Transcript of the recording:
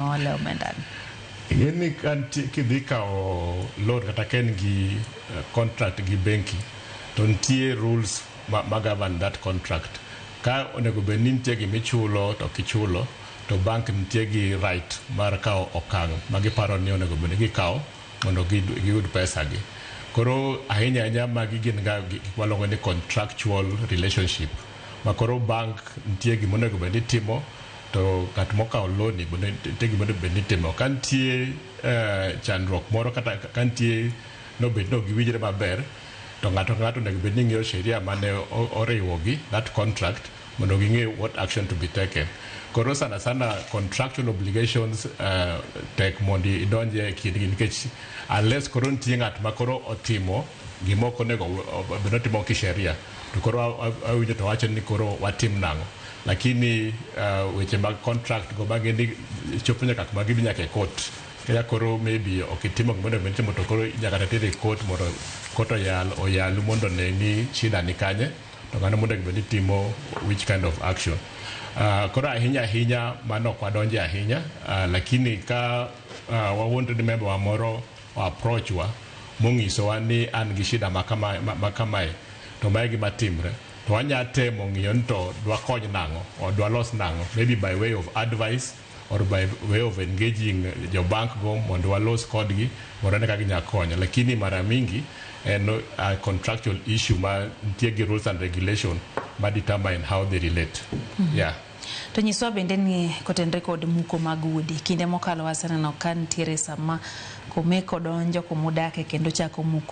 ole omendan. Yeni kan kidhi kao loan kata ken gi contract gi benki to nitie rules ma govern that contract. Ka onego bed ni nitie gimichulo to kichulo to bank nitie gi right mar kao okang' ma giparo ni onego bed ni gikao mondo giyud pesa gi. Koro ahinya magi gin ga waluongo ni contractual relationship. Ma koro bank nitie gima onego bed ni timo to kat mokao loan ni nitie gima onego bed ni timo. Ka nitie chandruok moro kata ka nitie nobed no giwinjre maber to ng'ato onego bed ni ng'iyo sheria mane oriwogi that contract mondo ging'e what action to be taken. Koro sana contractual obligations tek mondo idonje e kindgi nikech unless koro nitie ng'at ma koro otimo gimoko onego bed notimo kisheria to koro awinjo to wacho ni koro watim nang'o. Lakini weche mag contract go bageni chopo nyaka kuma gidhi nyaka e court. Kaya koro maybe okitimo gimondo bed timo to koro nyaka tere e court mondo court oyalu mondo ne ni shida ni kanye to ngano mondo bed ni timo which kind of action. Koro ahinya mano ok wadonje ahinya, lakini ka wawuond ni member wa moro approach wa mong'isowa ni an gi shida makamae to mae gima timre to wanya temo ng'iyo ni to dwa kony nang'o o dwa los nang'o, maybe by way of advice or by way of engaging your bank go mondo walos kodgi mondo ne kaka ginya konyo. Lakini mara mingi en contractual issue ma nitie gi rules and regulation ma determine how they relate. Yeah. To nyiswa bende ni kotenre kod muko mag udi kinde mokalo waseneno ka nitiere sama komeko donjo komudake kendo chako muko